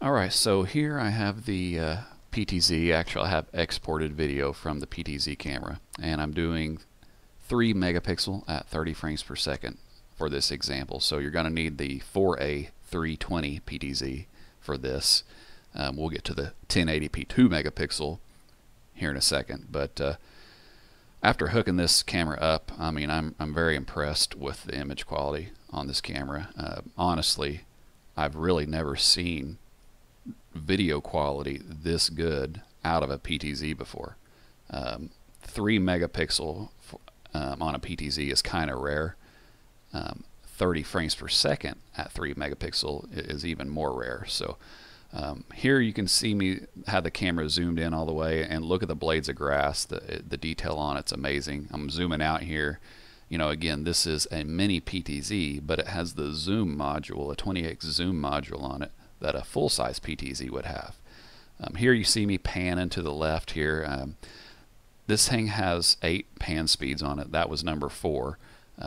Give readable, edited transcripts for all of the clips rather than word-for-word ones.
Alright, so here I have the PTZ. Actually, I have exported video from the PTZ camera, and I'm doing 3 megapixel at 30 frames per second for this example. So you're going to need the 4A320-PTZIR for this. We'll get to the 1080p 2 megapixel here in a second, but after hooking this camera up, I mean, I'm very impressed with the image quality on this camera. Honestly, I've really never seen video quality this good out of a PTZ before. 3 megapixel on a PTZ is kind of rare. 30 frames per second at 3 megapixel is even more rare. So here you can see me have the camera zoomed in all the way, and look at the blades of grass. The detail on it's amazing. I'm zooming out here. You know, again, this is a mini PTZ, but it has the zoom module, a 20x zoom module on it that a full-size PTZ would have. Here you see me panning to the left here. This thing has 8 pan speeds on it. That was number 4.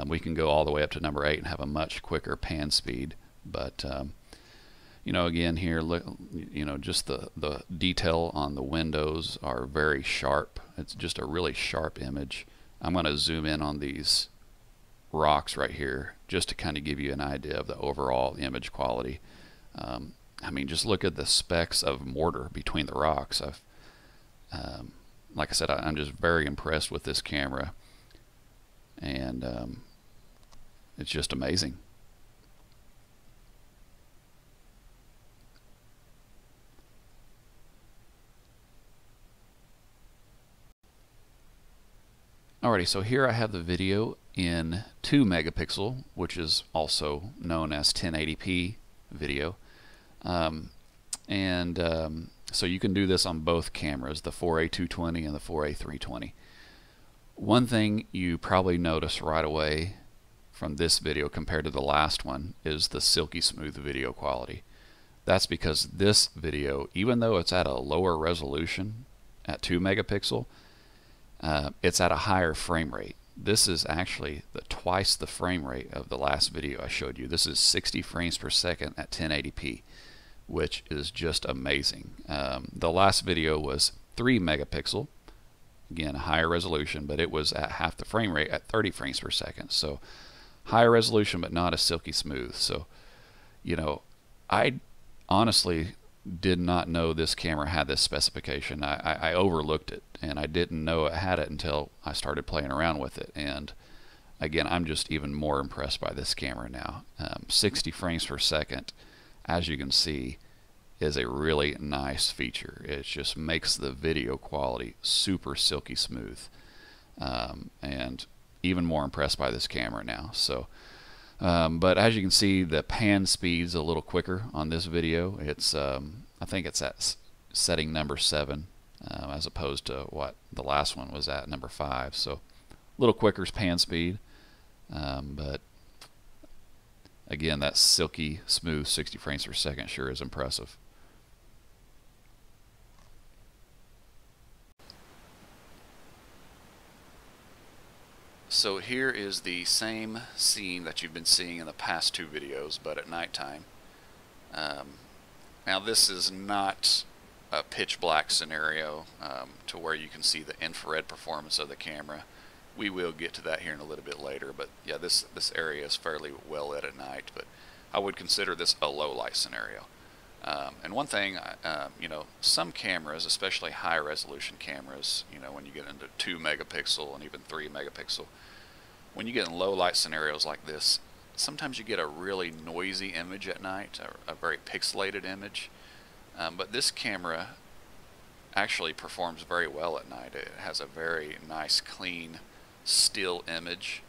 We can go all the way up to number 8 and have a much quicker pan speed. But you know, again here, look, you know, just the detail on the windows are very sharp. It's just a really sharp image. I'm going to zoom in on these rocks right here just to kind of give you an idea of the overall image quality. I mean, just look at the specks of mortar between the rocks. Like I said, I'm just very impressed with this camera, and it's just amazing. Alrighty, so here I have the video in 2 megapixel, which is also known as 1080p video. So you can do this on both cameras, the 4A220 and the 4A320. One thing you probably notice right away from this video compared to the last one is the silky smooth video quality. That's because this video, even though it's at a lower resolution at 2 megapixel, it's at a higher frame rate. This is actually twice the frame rate of the last video I showed you. This is 60 frames per second at 1080p, which is just amazing. The last video was 3 megapixel, again a higher resolution, but it was at half the frame rate at 30 frames per second. So higher resolution, but not as silky smooth. So, you know, I honestly did not know this camera had this specification. I overlooked it, and I didn't know it had it until I started playing around with it. And again, I'm just even more impressed by this camera now. 60 frames per second, as you can see, is a really nice feature. It just makes the video quality super silky smooth, and even more impressed by this camera now. So but as you can see, the pan speed's a little quicker on this video. It's I think it's at setting number 7 as opposed to what the last one was at, number 5. So a little quicker pan speed, but again, that silky smooth 60 frames per second sure is impressive. So here is the same scene that you've been seeing in the past 2 videos, but at nighttime. Now this is not a pitch black scenario to where you can see the infrared performance of the camera. We will get to that here in a little bit later, but yeah, this area is fairly well lit at night, but I would consider this a low light scenario. And one thing, you know, some cameras, especially high resolution cameras, you know, when you get into 2 megapixel and even 3 megapixel, when you get in low light scenarios like this, sometimes you get a really noisy image at night, a very pixelated image. But this camera actually performs very well at night. It has a very nice, clean, still image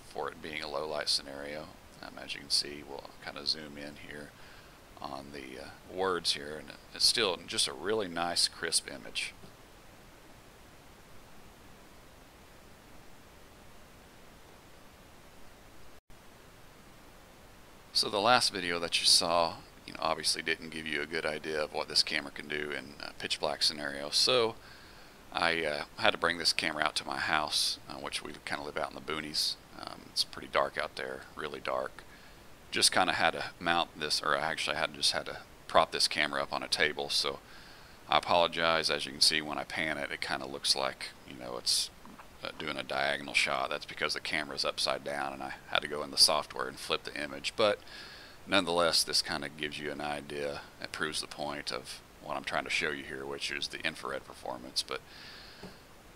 for it being a low light scenario. As you can see, we'll kind of zoom in here on the words here, and it's still just a really nice, crisp image. So the last video that you saw, you know, obviously didn't give you a good idea of what this camera can do in a pitch black scenario. So I had to bring this camera out to my house, which we kind of live out in the boonies. It's pretty dark out there, really dark. Just kind of had to mount this, or I actually just had to prop this camera up on a table, so I apologize. As you can see, when I pan it, it kind of looks like, you know, it's doing a diagonal shot. That's because the camera's upside down and I had to go in the software and flip the image. But nonetheless, this kind of gives you an idea. It proves the point of what I'm trying to show you here, which is the infrared performance. But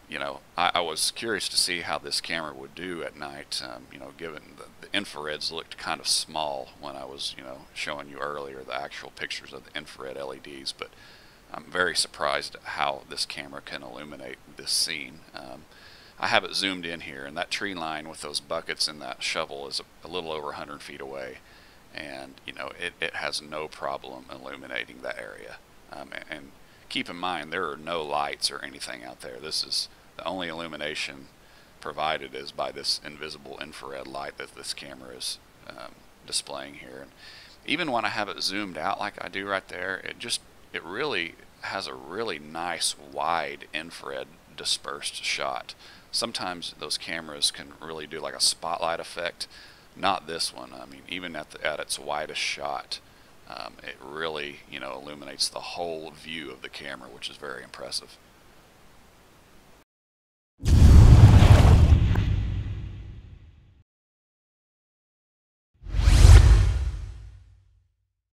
you know, I was curious to see how this camera would do at night. You know, given the infrareds looked kind of small when I was, you know, showing you earlier the actual pictures of the infrared LEDs. But I'm very surprised at how this camera can illuminate this scene. I have it zoomed in here, and that tree line with those buckets and that shovel is a little over 100 feet away, and you know, it has no problem illuminating that area. And keep in mind, there are no lights or anything out there. This is the only illumination provided is by this invisible infrared light that this camera is displaying here. And even when I have it zoomed out like I do right there, it really has a really nice wide infrared dispersed shot. Sometimes those cameras can really do like a spotlight effect. Not this one. I mean, even at its widest shot, it really, you know, illuminates the whole view of the camera, which is very impressive.